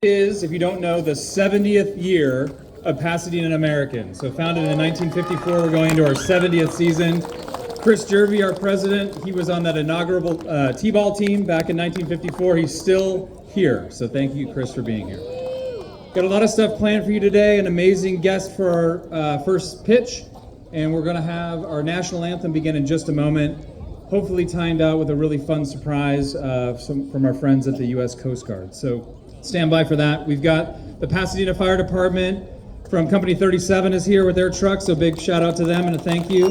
Is, if you don't know, the 70th year of Pasadena American. So founded in 1954, we're going into our 70th season. Chris Jervey, our president, he was on that inaugural T-ball team back in 1954. He's still here. So thank you, Chris, for being here. Got a lot of stuff planned for you today, an amazing guest for our first pitch, and we're going to have our national anthem begin in just a moment, hopefully timed out with a really fun surprise from our friends at the U.S. Coast Guard. So stand by for that. We've got the Pasadena Fire Department from Company 37 is here with their truck, so big shout out to them and a thank you.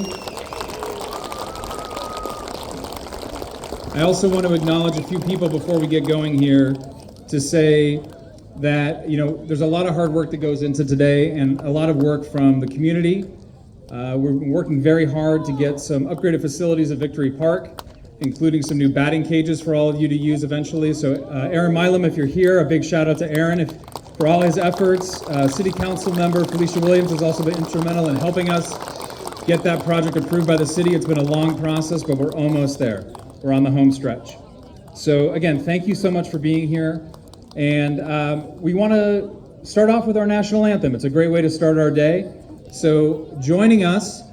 I also want to acknowledge a few people before we get going here to say that, there's a lot of hard work that goes into today and a lot of work from the community. We're working very hard to get some upgraded facilities at Victory Park, including some new batting cages for all of you to use eventually. So Aaron Milam, if you're here, a big shout out to Aaron for all his efforts. City Council member Felicia Williams has also been instrumental in helping us get that project approved by the city. It's been a long process, but we're almost there. We're on the home stretch. So again, thank you so much for being here. And we want to start off with our national anthem. It's a great way to start our day. So joining us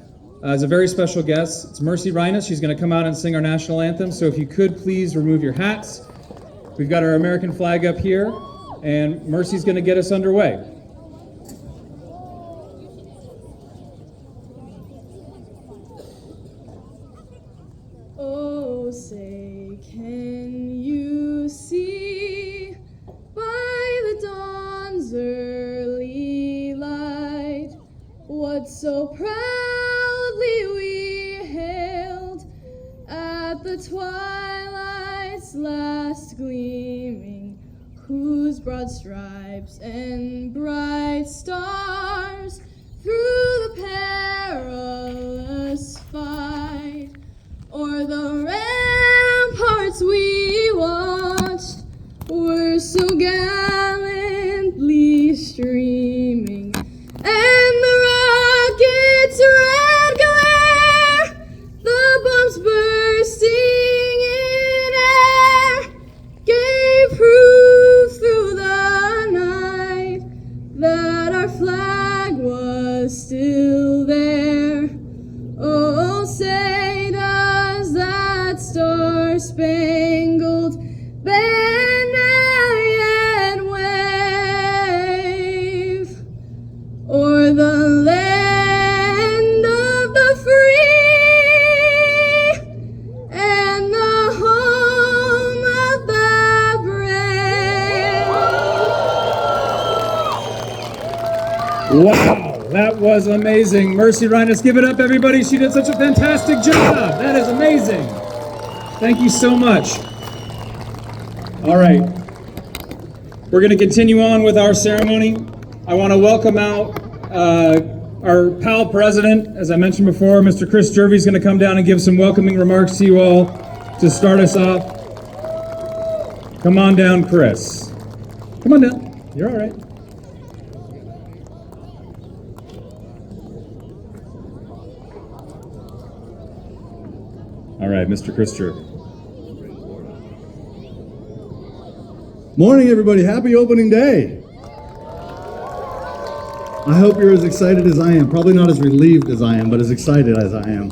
as a very special guest, it's Mercy Reines. She's going to come out and sing our national anthem. So if you could please remove your hats. We've got our American flag up here, and Mercy's going to get us underway. Oh, say, can you see by the dawn's early light what so proudly we hailed at the twilight's last gleaming, whose broad stripes and bright stars through the perilous fight o'er the ramparts we watched were so gallantly streaming, and the rocket's red glare, the bombs bursting in air, gave proof through the night that our flag was still there. Oh, say does that star-spangled banner yet wave o'er the land of the free and the home of the brave? Wow, that was amazing. Mercy Reines, give it up, everybody. She did such a fantastic job. That is amazing. Thank you so much. All right, we're going to continue on with our ceremony. I want to welcome out our Powell president. As I mentioned before, Mr. Chris Jervey is going to come down and give some welcoming remarks to you all to start us off. Come on down, Chris. Come on down. You're all right. All right, Mr. Chris Jervey. Morning, everybody. Happy opening day. I hope you're as excited as I am. Probably not as relieved as I am, but as excited as I am.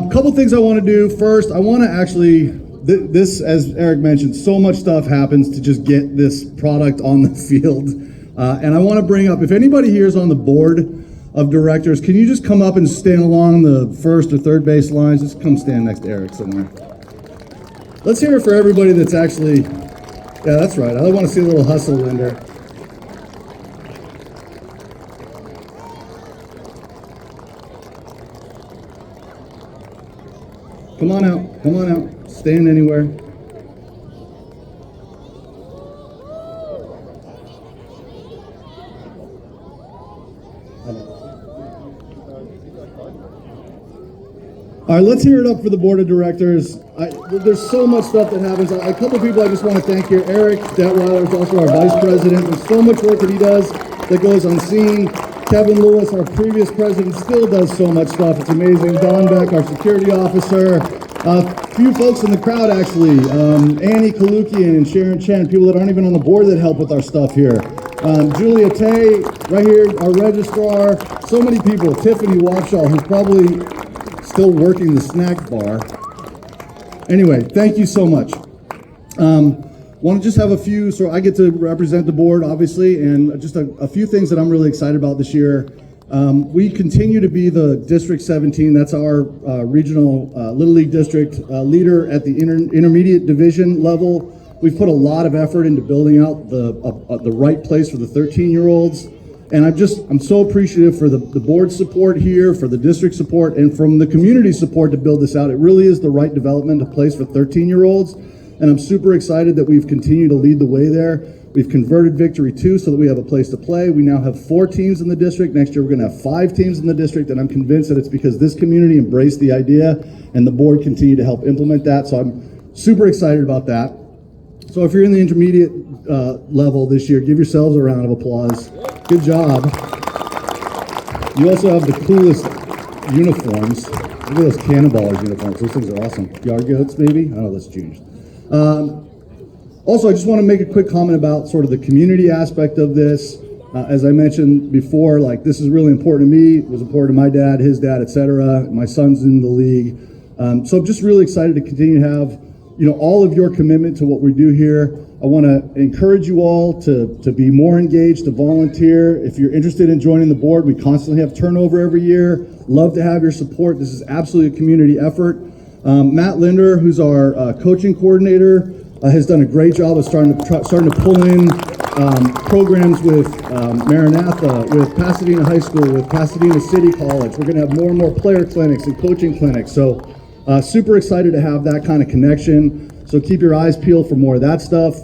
Couple things I want to do. First, I want to actually, this, as Eric mentioned, so much stuff happens to just get this product on the field. And I want to bring up, if anybody here is on the board of directors, can you just come up and stand along the first or third base lines? Just come stand next to Eric somewhere. Let's hear it for everybody that's actually, yeah, that's right. I want to see a little hustle, Linder. Come on out. Come on out. Stand anywhere. All right, let's hear it up for the board of directors. There's so much stuff that happens. A couple of people I just want to thank here. Eric Detweiler is also our vice president. There's so much work that he does that goes unseen. Kevin Lewis, our previous president, still does so much stuff. It's amazing. Don Beck, our security officer. A few folks in the crowd, actually. Annie Kalukian and Sharon Chen, people that aren't even on the board that help with our stuff here. Julia Tay, right here, our registrar. So many people. Tiffany Wapshaw, who's probably still working the snack bar. Anyway, thank you so much. Want to just have a few, so I get to represent the board, obviously, and just a few things that I'm really excited about this year. We continue to be the District 17, that's our regional Little League district leader at the intermediate division level. We've put a lot of effort into building out the right place for the 13-year-olds. And I'm so appreciative for the board support here, for the district support, and from the community support to build this out. It really is the right development place for 13-year-olds. And I'm super excited that we've continued to lead the way there. We've converted Victory 2 so that we have a place to play. We now have 4 teams in the district. Next year we're going to have 5 teams in the district, and I'm convinced that it's because this community embraced the idea and the board continued to help implement that. So I'm super excited about that. So if you're in the intermediate level this year, give yourselves a round of applause. Good job. You also have the coolest uniforms. Look at those Cannonballers uniforms. Those things are awesome. Yard goats, maybe? Oh, that's changed. Also, I just want to make a quick comment about sort of the community aspect of this. As I mentioned before, like, this is really important to me. It was important to my dad, his dad, etc. My son's in the league. So I'm just really excited to continue to have, all of your commitment to what we do here. I want to encourage you all to be more engaged, to volunteer. If you're interested in joining the board, we constantly have turnover every year. Love to have your support. This is absolutely a community effort. Matt Linder, who's our coaching coordinator, has done a great job of starting to pull in programs with Maranatha, with Pasadena High School, with Pasadena City College. We're going to have more and more player clinics and coaching clinics. So super excited to have that kind of connection. So keep your eyes peeled for more of that stuff.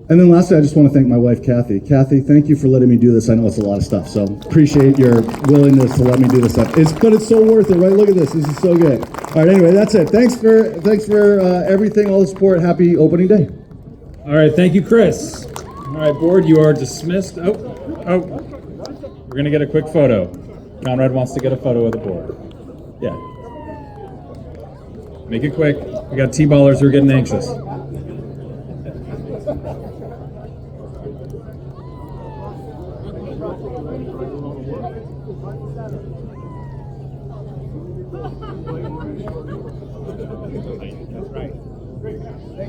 And then lastly, I just want to thank my wife, Kathy. Kathy, thank you for letting me do this. I know it's a lot of stuff, so appreciate your willingness to let me do this stuff. But it's so worth it, right? Look at this. This is so good. All right, anyway, that's it. Thanks for everything, all the support. Happy opening day. All right, thank you, Chris. All right, board, you are dismissed. Oh, we're going to get a quick photo. Conrad wants to get a photo of the board. Yeah. Make it quick. We got T-ballers who are getting anxious.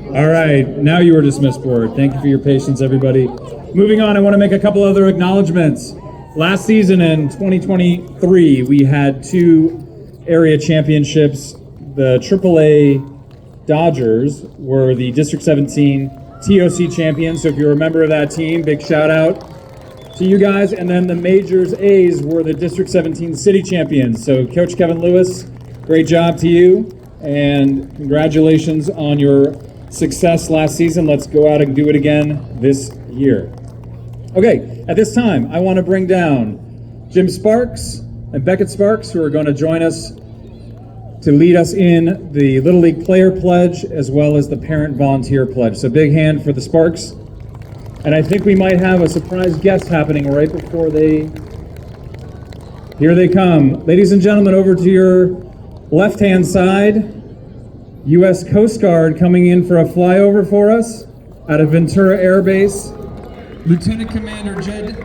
All right, now you are dismissed, board. Thank you for your patience, everybody. Moving on, I want to make a couple other acknowledgments. Last season in 2023, we had 2 area championships. The AAA Dodgers were the District 17 TOC champions. So if you're a member of that team, big shout out to you guys. And then the Majors A's were the District 17 city champions. So Coach Kevin Lewis, great job to you. And congratulations on your success last season. Let's go out and do it again this year. Okay, at this time, I want to bring down Jim Sparks and Beckett Sparks, who are going to join us to lead us in the Little League Player Pledge as well as the Parent Volunteer Pledge. So big hand for the Sparks. And I think we might have a surprise guest happening right before here they come. Ladies and gentlemen, over to your left-hand side, U.S. Coast Guard coming in for a flyover for us out of Ventura Air Base. Lieutenant Commander Jed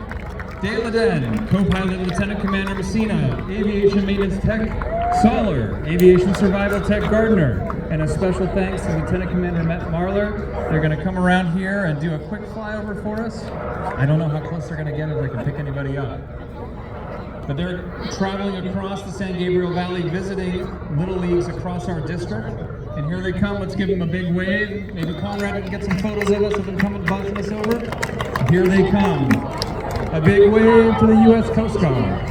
DeLaden, Co-Pilot Lieutenant Commander Messina, Aviation Maintenance Tech Soller, Aviation Survival Tech Gardner, and a special thanks to Lieutenant Commander Matt Marler. They're going to come around here and do a quick flyover for us. I don't know how close they're going to get if they can pick anybody up. But they're traveling across the San Gabriel Valley, visiting Little Leagues across our district. And here they come. Let's give them a big wave. Maybe Conrad can get some photos of us of them coming buzzing us over. Here they come. A big wave to the U.S. Coast Guard.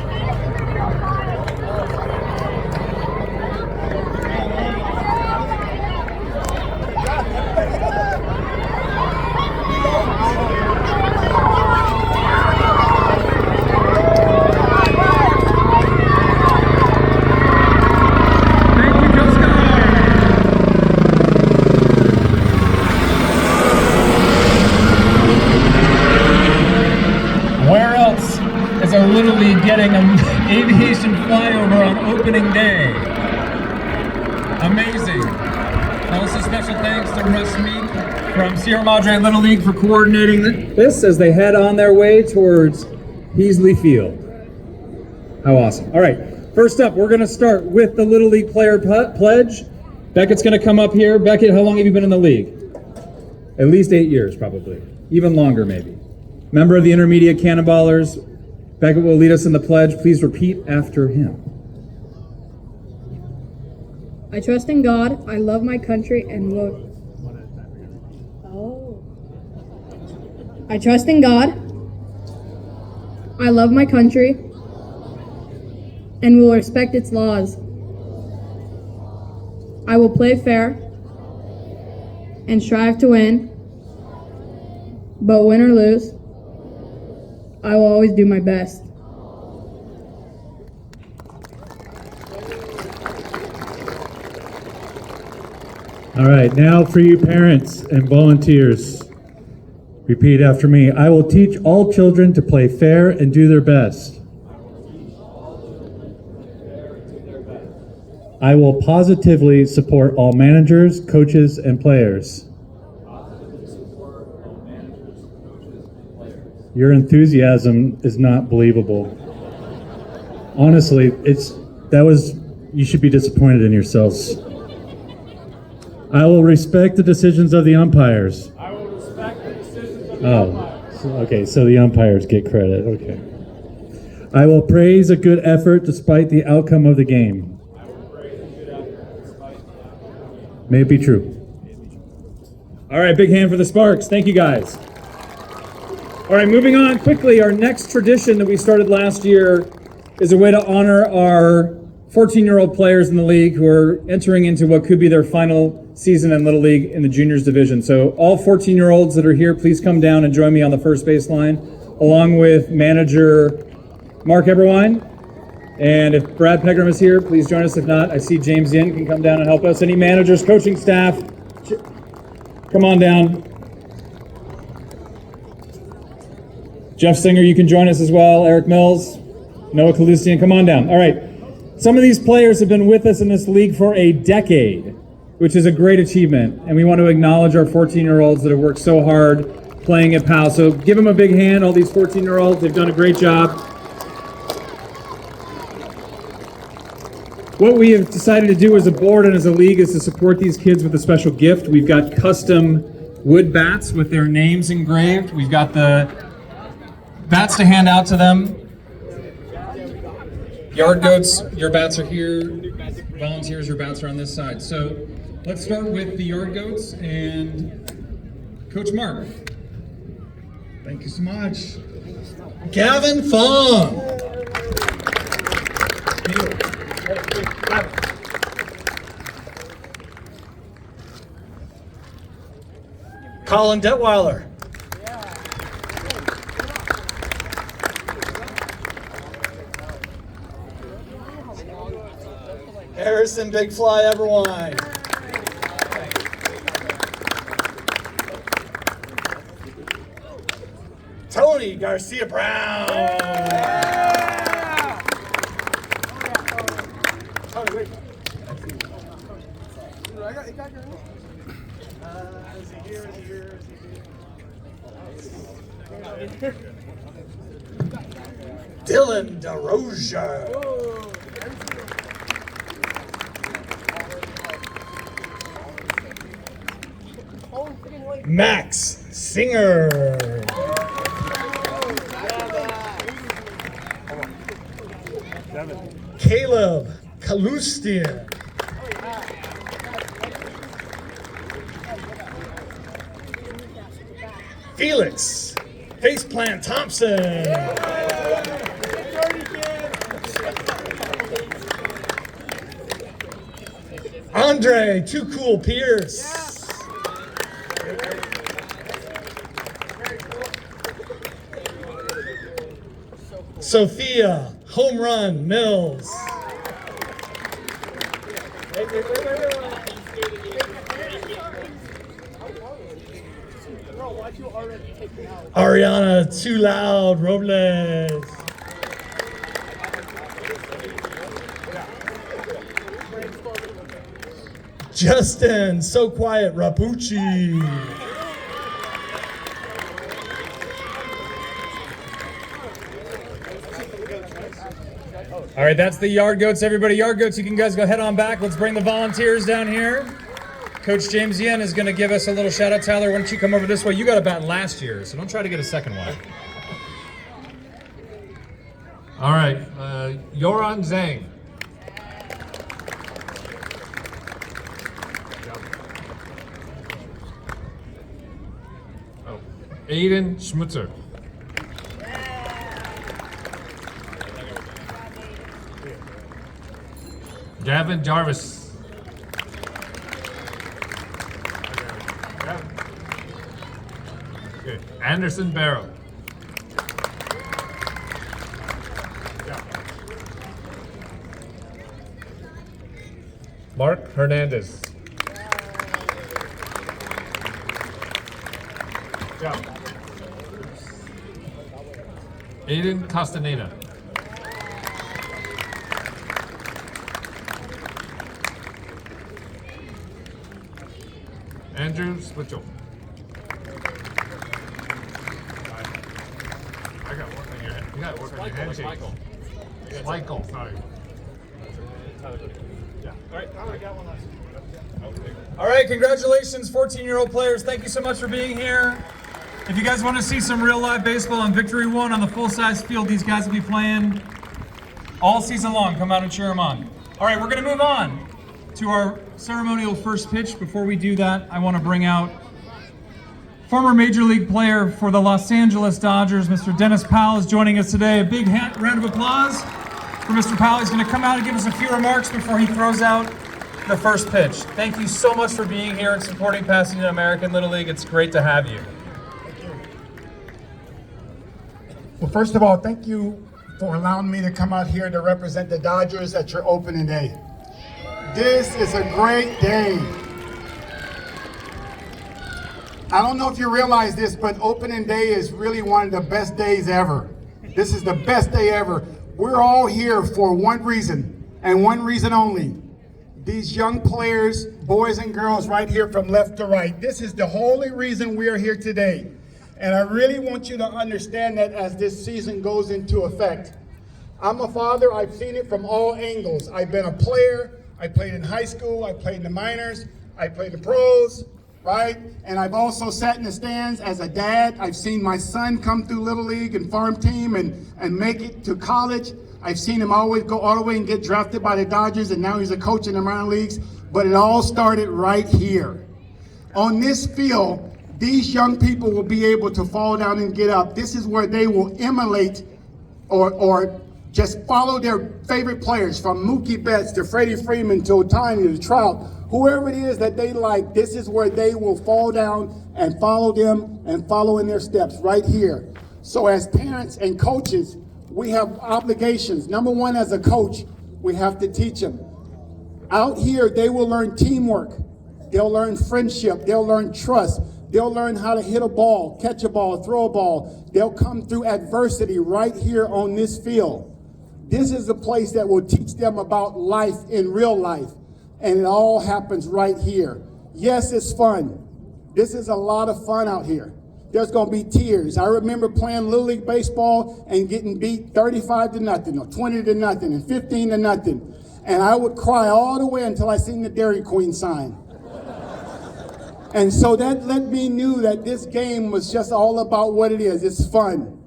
Little League getting an aviation flyover on opening day. Sierra Madre Little League for coordinating this as they head on their way towards Heasley Field. How awesome. All right, first up, we're going to start with the Little League player pledge. Beckett's going to come up here. Beckett, how long have you been in the league? At least 8 years, probably. Even longer, maybe. Member of the Intermediate Cannonballers. Beckett will lead us in the pledge. Please repeat after him. I trust in God, I love my country, and will... I trust in God, I love my country, and will respect its laws. I will play fair and strive to win, but win or lose, I will always do my best. All right, now for you parents and volunteers, repeat after me. I will teach all children to play fair and do their best. I will positively support all managers, coaches, and players. Your enthusiasm is not believable. Honestly, you should be disappointed in yourselves. I will respect the decisions of the umpires. I will respect the decisions of the umpires. Okay, so the umpires get credit, okay. I will praise a good effort despite the outcome of the game. I will praise a good effort despite the outcome. May it be true. All right, big hand for the Sparks. Thank you, guys. All right, moving on quickly. Our next tradition that we started last year is a way to honor our 14-year-old players in the league who are entering into what could be their final season in Little League in the juniors division. So all 14-year-olds that are here, please come down and join me on the first baseline, along with manager Mark Eberwine. And if Brad Pegram is here, please join us. If not, I see James Yin can come down and help us. Any managers, coaching staff, come on down. Jeff Singer, you can join us as well. Eric Mills, Noah Kalustian, come on down. All right. Some of these players have been with us in this league for a decade, which is a great achievement. And we want to acknowledge our 14-year-olds that have worked so hard playing at Powell. So give them a big hand, all these 14-year-olds. They've done a great job. What we have decided to do as a board and as a league is to support these kids with a special gift. We've got custom wood bats with their names engraved. We've got the bats to hand out to them. Yard goats, your bats are here. Volunteers, your bats are on this side. So let's start with the yard goats and Coach Mark. Thank you so much. Gavin Fong. Colin Detweiler. Harrison Big Fly Everwine. Tony Garcia Brown. Tony, wait. Is he here? Dylan DeRozier. Max Singer. Caleb Kalustian. Felix Faceplant Thompson. Andre Too Cool Pierce. Sophia Home Run Mills. Ariana Too Loud Robles. Justin So Quiet Rapucci. All right, that's the Yard Goats, everybody. Yard Goats, you can guys go head on back. Let's bring the volunteers down here. Coach James Yen is going to give us a little shout out. Tyler, why don't you come over this way? You got a bat last year, so don't try to get a second one. All right, Yoran Zhang. Oh, Aiden Schmutzer. Gavin Jarvis. Good. Anderson Barrow. Mark Hernandez. Aiden Castaneda. Andrew Switchell. I got work on your head. You got work on your handshake. Michael. Sorry. All right, congratulations, 14-year-old players. Thank you so much for being here. If you guys want to see some real live baseball on Victory One on the full-size field, these guys will be playing all season long. Come out and cheer them on. All right, we're going to move on to our ceremonial first pitch. Before we do that, I want to bring out former Major League player for the Los Angeles Dodgers, Mr. Dennis Powell is joining us today. A big round of applause for Mr. Powell. He's going to come out and give us a few remarks before he throws out the first pitch. Thank you so much for being here and supporting Pasadena American Little League. It's great to have you. Well, first of all, thank you for allowing me to come out here to represent the Dodgers at your opening day. This is a great day. I don't know if you realize this, but opening day is really one of the best days ever. This is the best day ever. We're all here for one reason, and one reason only. These young players, boys and girls right here from left to right. This is the only reason we are here today. And I really want you to understand that as this season goes into effect. I'm a father, I've seen it from all angles. I've been a player, I played in high school, I played in the minors, I played the pros, right? And I've also sat in the stands as a dad. I've seen my son come through Little League and farm team and make it to college. I've seen him always go all the way and get drafted by the Dodgers, and now he's a coach in the minor leagues. But it all started right here. On this field, these young people will be able to fall down and get up. This is where they will emulate or just follow their favorite players, from Mookie Betts to Freddie Freeman to Ohtani to Trout, whoever it is that they like. This is where they will fall down and follow them and follow in their steps right here. So as parents and coaches, we have obligations. Number one, as a coach, we have to teach them. Out here, they will learn teamwork. They'll learn friendship. They'll learn trust. They'll learn how to hit a ball, catch a ball, throw a ball. They'll come through adversity right here on this field. This is the place that will teach them about life in real life. And it all happens right here. Yes, it's fun. This is a lot of fun out here. There's going to be tears. I remember playing Little League baseball and getting beat 35-0, or 20-0, and 15-0. And I would cry all the way until I seen the Dairy Queen sign. And so that let me knew that this game was just all about what it is. It's fun.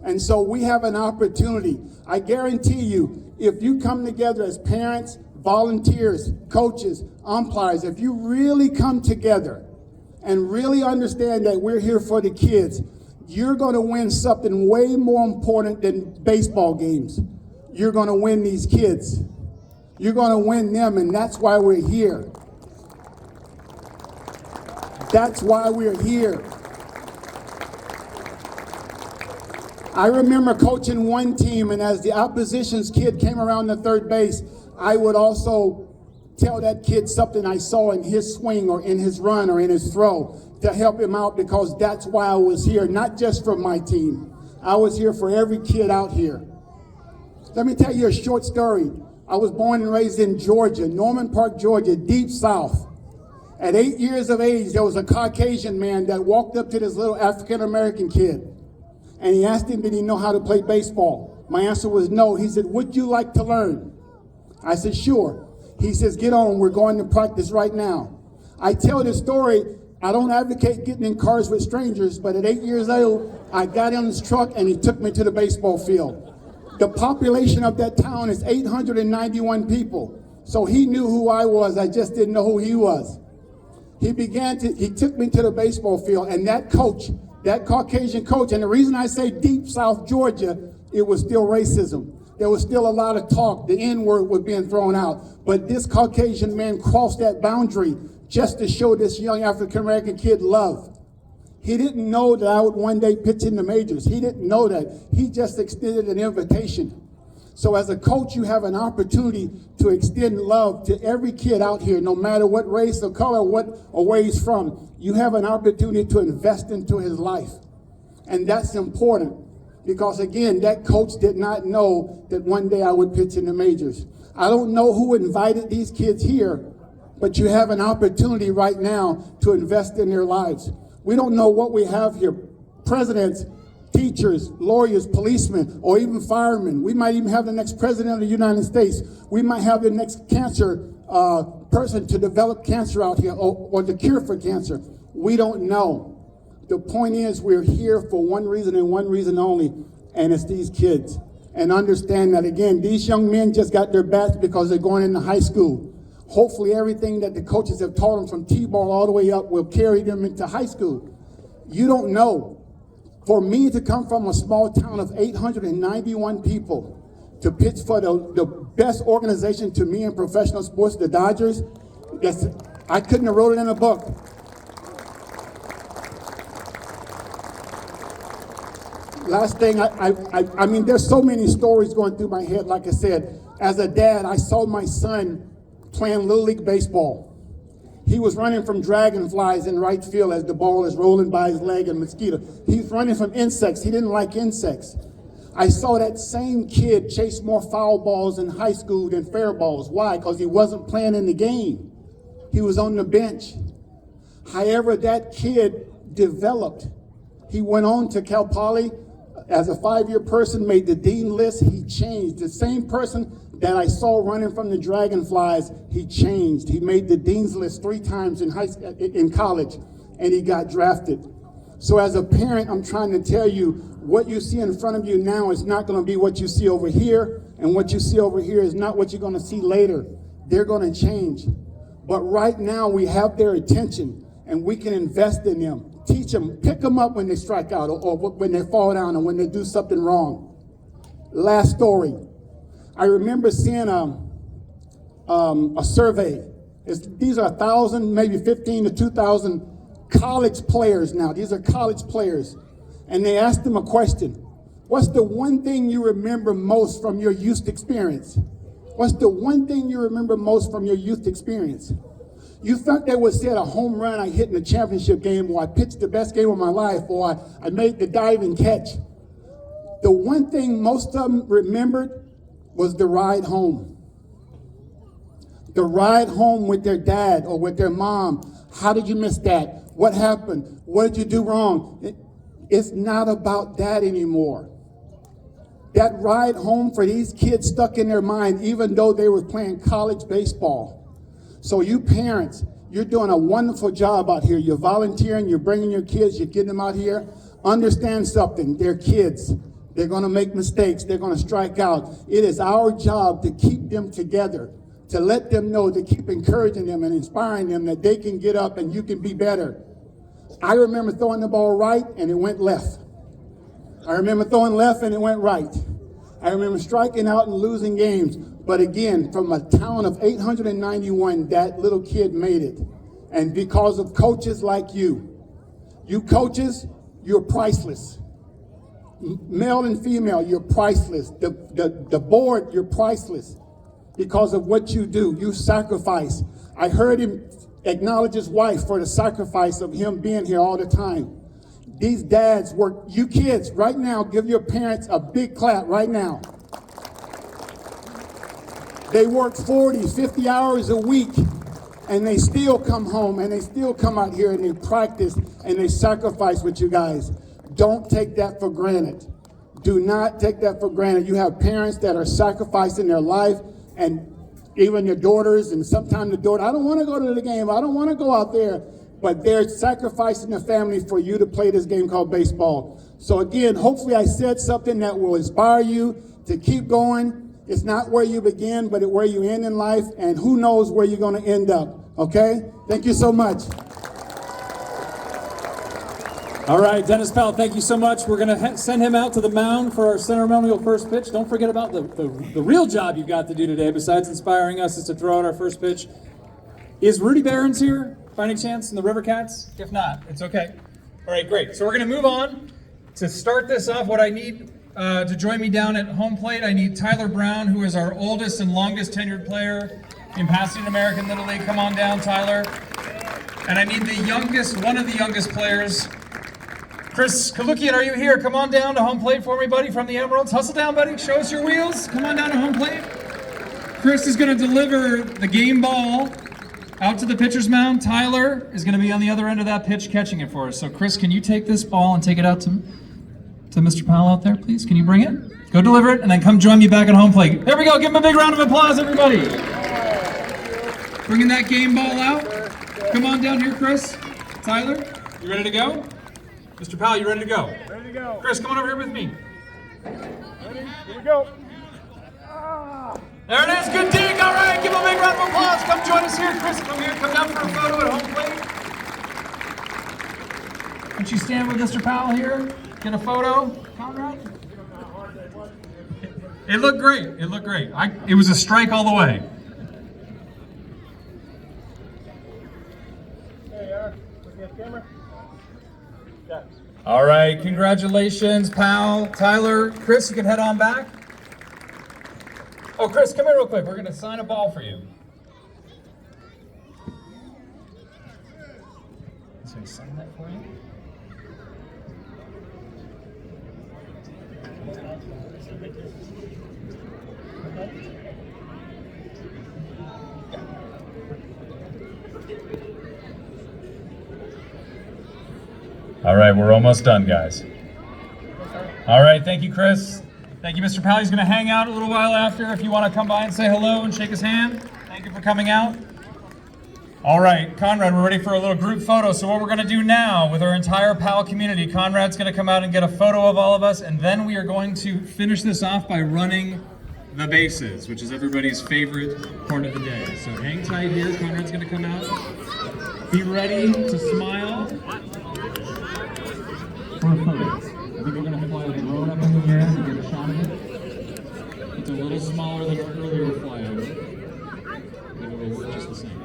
And so we have an opportunity. I guarantee you, if you come together as parents, volunteers, coaches, umpires, if you really come together and really understand that we're here for the kids, you're going to win something way more important than baseball games. You're going to win these kids. You're going to win them, and that's why we're here. That's why we're here. I remember coaching one team, and as the opposition's kid came around the third base, I would also tell that kid something I saw in his swing or in his run or in his throw to help him out, because that's why I was here, not just for my team. I was here for every kid out here. Let me tell you a short story. I was born and raised in Georgia, Norman Park, Georgia, deep south. At 8 years of age, there was a Caucasian man that walked up to this little African-American kid, and he asked him, did he know how to play baseball? My answer was no. He said, would you like to learn? I said, sure. He says, get on, we're going to practice right now. I tell this story, I don't advocate getting in cars with strangers, but at 8 years old, I got in his truck and he took me to the baseball field. The population of that town is 891 people. So he knew who I was, I just didn't know who he was. He took me to the baseball field, and that coach, that Caucasian coach, and the reason I say deep South Georgia, it was still racism. There was still a lot of talk, the N-word was being thrown out. But this Caucasian man crossed that boundary just to show this young African-American kid love. He didn't know that I would one day pitch in the majors. He didn't know that. He just extended an invitation. So as a coach, you have an opportunity to extend love to every kid out here, no matter what race or color or where he's from. You have an opportunity to invest into his life. And that's important because, again, that coach did not know that one day I would pitch in the majors. I don't know who invited these kids here, but you have an opportunity right now to invest in their lives. We don't know what we have here. Presidents, teachers, lawyers, policemen, or even firemen. We might even have the next president of the United States. We might have the next cancer person to develop cancer out here or the cure for cancer. We don't know. The point is we're here for one reason and one reason only, and it's these kids. And understand that, again, these young men just got their bats because they're going into high school. Hopefully everything that the coaches have taught them from T-ball all the way up will carry them into high school. You don't know. For me to come from a small town of 891 people to pitch for the best organization to me in professional sports, the Dodgers, I couldn't have wrote it in a book. Last thing, I mean, there's so many stories going through my head. Like I said, as a dad, I saw my son playing Little League Baseball. He was running from dragonflies in right field as the ball is rolling by his leg and mosquito. He's running from insects. He didn't like insects. I saw that same kid chase more foul balls in high school than fair balls. Why? Because he wasn't playing in the game. He was on the bench. However, that kid developed. He went on to Cal Poly as a 5-year person, made the dean list. He changed. The same person that I saw running from the dragonflies, he changed. He made the dean's list 3 times in college, and he got drafted. So as a parent, I'm trying to tell you, what you see in front of you now is not going to be what you see over here, and what you see over here is not what you're going to see later. They're going to change. But right now, we have their attention, and we can invest in them. Teach them, pick them up when they strike out, or when they fall down, or when they do something wrong. Last story. I remember seeing a survey. These are 1,000, maybe 15 to 2,000 college players now. These are college players. And they asked them a question. What's the one thing you remember most from your youth experience? What's the one thing you remember most from your youth experience? You thought they would say a home run I hit in the championship game, or I pitched the best game of my life, or I made the diving catch. The one thing most of them remembered was the ride home. The ride home with their dad or with their mom. How did you miss that? What happened? What did you do wrong? It's not about that anymore. That ride home for these kids stuck in their mind, even though they were playing college baseball. So you parents, you're doing a wonderful job out here. You're volunteering, you're bringing your kids, you're getting them out here. Understand something, they're kids. They're going to make mistakes. They're going to strike out. It is our job to keep them together, to let them know, to keep encouraging them and inspiring them that they can get up and you can be better. I remember throwing the ball right and it went left. I remember throwing left and it went right. I remember striking out and losing games. But again, from a town of 891, that little kid made it. And because of coaches like you coaches, you're priceless. Male and female, you're priceless. The board, you're priceless because of what you do. You sacrifice. I heard him acknowledge his wife for the sacrifice of him being here all the time. These dads work. You kids, right now, give your parents a big clap right now. They work 40, 50 hours a week, and they still come home, and they still come out here, and they practice, and they sacrifice with you guys. Don't take that for granted. Do not take that for granted. You have parents that are sacrificing their life, and even your daughters, and sometimes the daughter, I don't want to go to the game, I don't want to go out there, but they're sacrificing their family for you to play this game called baseball. So again, hopefully I said something that will inspire you to keep going. It's not where you begin, but where you end in life, and who knows where you're going to end up, okay? Thank you so much. All right, Dennis Powell, thank you so much. We're going to send him out to the mound for our ceremonial first pitch. Don't forget about the real job you've got to do today, besides inspiring us, is to throw out our first pitch. Is Rudy Barron's here, by any chance, in the River Cats? If not, it's okay. All right, great. So we're going to move on. To start this off, what I need to join me down at home plate, I need Tyler Brown, who is our oldest and longest tenured player in Pasadena American Little League. Come on down, Tyler. And I need the youngest, one of the youngest players, Chris Kalukian. Are you here? Come on down to home plate for me, buddy, from the Emeralds. Hustle down, buddy. Show us your wheels. Come on down to home plate. Chris is going to deliver the game ball out to the pitcher's mound. Tyler is going to be on the other end of that pitch catching it for us. So, Chris, can you take this ball and take it out to Mr. Powell out there, please? Can you bring it? Go deliver it, and then come join me back at home plate. There we go. Give him a big round of applause, everybody. Bringing that game ball out. Come on down here, Chris. Tyler, you ready to go? Mr. Powell, you ready to go? Ready to go. Chris, come on over here with me. Ready? Here we go. There it is. Good dig. All right. Give him a big round of applause. Come join us here. Chris, come here. Come down for a photo at home plate. Why don't you stand with Mr. Powell here? Get a photo. Conrad? It looked great. It looked great. It was a strike all the way. There you are. Looking at the camera. Got it. All right. Congratulations, Powell. Tyler, Chris, you can head on back. Oh, Chris, come here real quick. We're going to sign a ball for you. So I sign that for you? All right, we're almost done, guys. All right, thank you, Chris. Thank you, Mr. Powell. He's going to hang out a little while after if you want to come by and say hello and shake his hand. Thank you for coming out. All right, Conrad, we're ready for a little group photo. So what we're going to do now with our entire Powell community, Conrad's going to come out and get a photo of all of us, and then we are going to finish this off by running the bases, which is everybody's favorite part of the day. So hang tight here. Conrad's going to come out. Be ready to smile for a photo. I think we're going to fly a drone up in the air to get a shot of it. It's a little smaller than our earlier flyover, but it'll work just the same.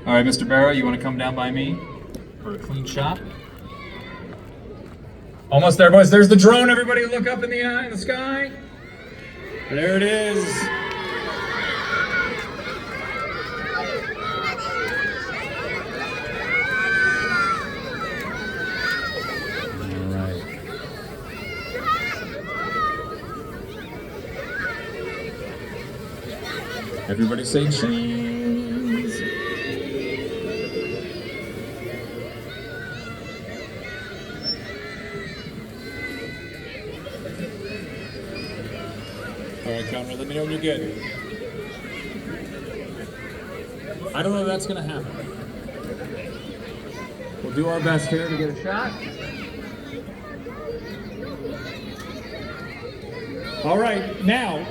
All right, Mr. Barrow, you want to come down by me for a clean shot? Almost there, boys. There's the drone. Everybody look up in the sky. There it is. Everybody say cheese. All right, Conrad, let me know when you're good. I don't know if that's going to happen. We'll do our best here to get a shot. All right, now,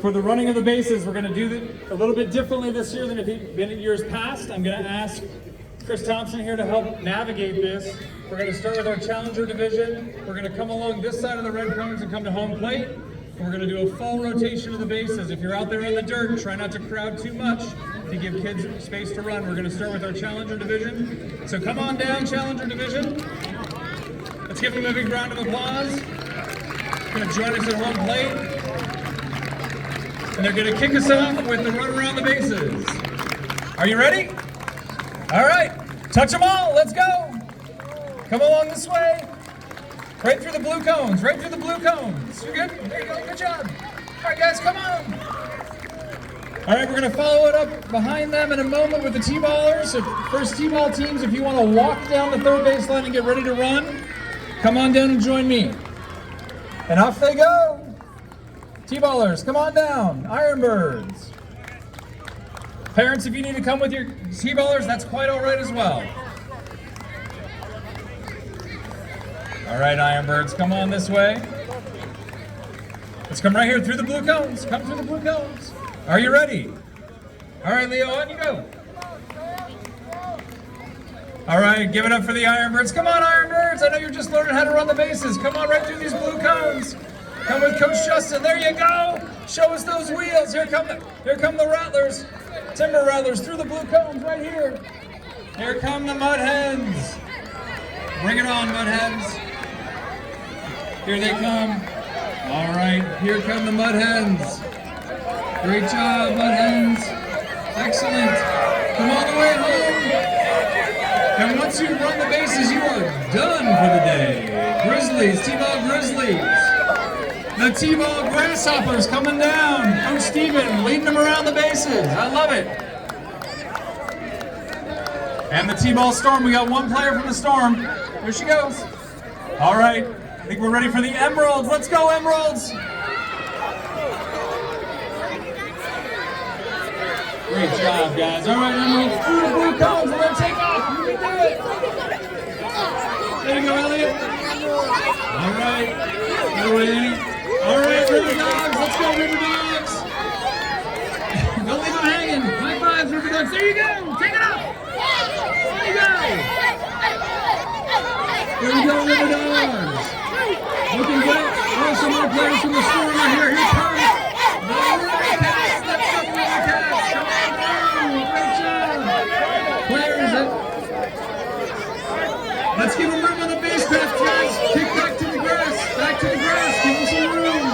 for the running of the bases, we're going to do it a little bit differently this year than it had been in years past. I'm going to ask Chris Thompson here to help navigate this. We're going to start with our Challenger division. We're going to come along this side of the red cones and come to home plate. And we're going to do a full rotation of the bases. If you're out there in the dirt, try not to crowd too much to give kids space to run. We're going to start with our Challenger division. So come on down, Challenger division. Let's give them a big round of applause. Going to join us at home plate. And they're going to kick us off with the run around the bases. Are you ready? All right. Touch them all. Let's go. Come along this way. Right through the blue cones. Right through the blue cones. You're good? There you go. Good job. All right, guys, come on. All right, we're going to follow it up behind them in a moment with the T-ballers. So first T-ball teams, if you want to walk down the third baseline and get ready to run, come on down and join me. And off they go. T-ballers, come on down. Ironbirds. Parents, if you need to come with your T-ballers, that's quite all right as well. All right, Ironbirds, come on this way. Let's come right here through the blue cones. Come through the blue cones. Are you ready? All right, Leo, on you go. All right, give it up for the Ironbirds. Come on, Ironbirds. I know you're just learning how to run the bases. Come on right through these blue cones. Come with Coach Justin. There you go. Show us those wheels. Here come the Rattlers. Timber Rattlers through the blue cones right here. Here come the Mud Hens. Bring it on, Mud Hens. Here they come. All right, here come the Mud Hens. Great job, Mud Hens. Excellent. Come all the way home. And once you run the bases, you are done for the day. Grizzlies, T-ball Grizzlies. The T-ball Grasshoppers coming down. Coach Steven leading them around the bases. I love it. And the T-ball Storm, we got one player from the Storm. Here she goes. All right, I think we're ready for the Emeralds. Let's go, Emeralds. Great job, guys. All right, Emeralds, through the blue cones. We're going to take off. You can do it. There you go, Elliot. All right. Go away. All right, River Dogs. Let's go, River Dogs. Don't leave them hanging. High fives, River Dogs. There you go. Take it up. There you go. There we go, River Dogs. Looking great. Oh, some more players from the Storm are here. Here comes the River Cats. Let's go, River Cats. Come on through. Great job. Players, let's give them room on the base path, guys. Kick back to the grass. Back to the grass. Give them some room.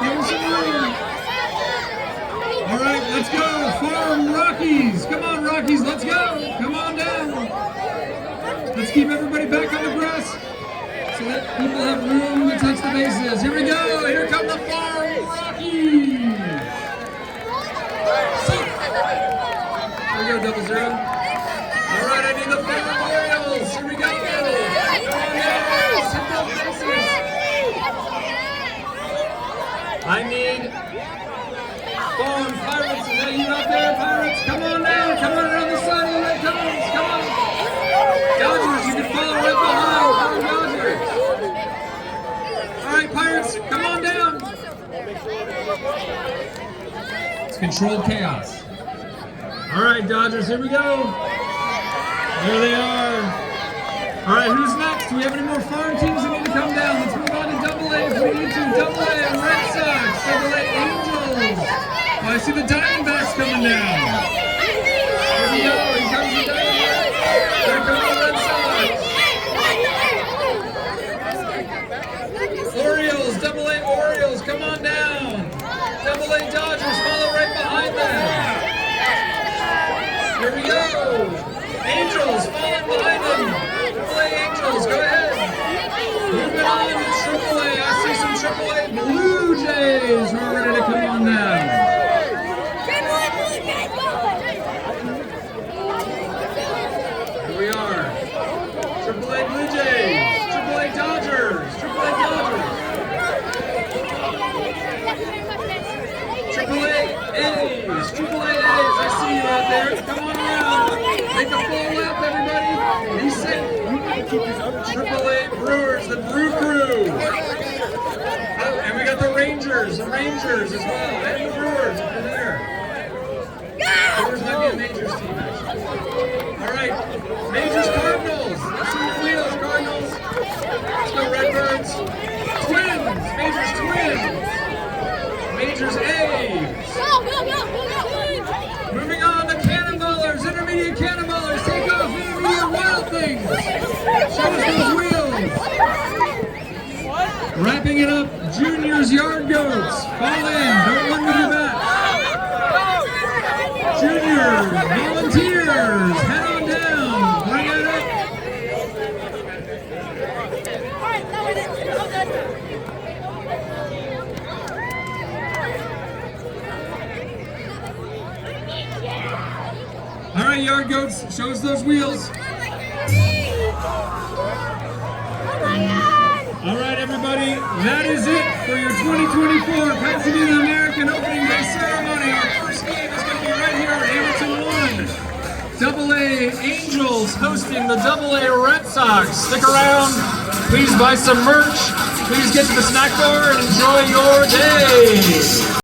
Give them some room. All right, let's go. Farm Rockies. Come on, Rockies. Let's go. Come on down. Let's keep everybody back on the grass so that people have room to touch the bases. Here we go. Here come the Farm Rockies. Here we go, 0-0. All right, I need the Farm Orioles. Here we go. Come on down. Hit those bases. I need Farm Pirates. Is that you out there, Pirates? Come on down. Come on around the side of the red cones. Come on. Dodgers, you can follow right behind. Dodgers. All right, Pirates, come on down. It's controlled chaos. All right, Dodgers, here we go. There they are. All right, who's next? Do we have any more farm teams that need to come down? Let's move on to Double-A if we need to. Double-A, Red Sox, Double-A, Angels. Oh, I see the Diamondbacks coming down. Here we go. Here comes the Diamondbacks. Here comes the Red Sox. Orioles, Double-A Orioles, come on down. Double-A Dodgers, follow right behind them. Here we go. Angels, following behind them. Double-A Angels, go ahead. Moving on to Triple-A. I see some Triple-A Blue Jays who are ready to come on down. Here we are. Triple-A Blue Jays. Triple-A Dodgers. Triple-A Dodgers. Triple-A A's. Triple-A A's. I see you out there. Come on around. Make a full lap, everybody. Be safe. Triple-A Brewers, the Brew Crew. Oh, and we got the Rangers as well. And the Brewers over there. Brewers might be a Majors team, actually. All right, Majors Cardinals. Let's see the wheels, Cardinals. Let's go Redbirds. Twins, Majors Twins. Majors A's. Moving on, the Cannonballers, Intermediate Cannonballers. Take off, Intermediate Wild Things. Show us those wheels. Wrapping it up, Juniors Yard Goats. Fall in, don't run with your back. Juniors, Volunteers, head on down. Bring it up. right, Yard Goats, show us those wheels. All right, everybody, that is it for your 2024 Pasadena American Opening Day Ceremony. Our first game is going to be right here at Hamilton 1. AA Angels hosting the AA Red Sox. Stick around. Please buy some merch. Please get to the snack bar and enjoy your day.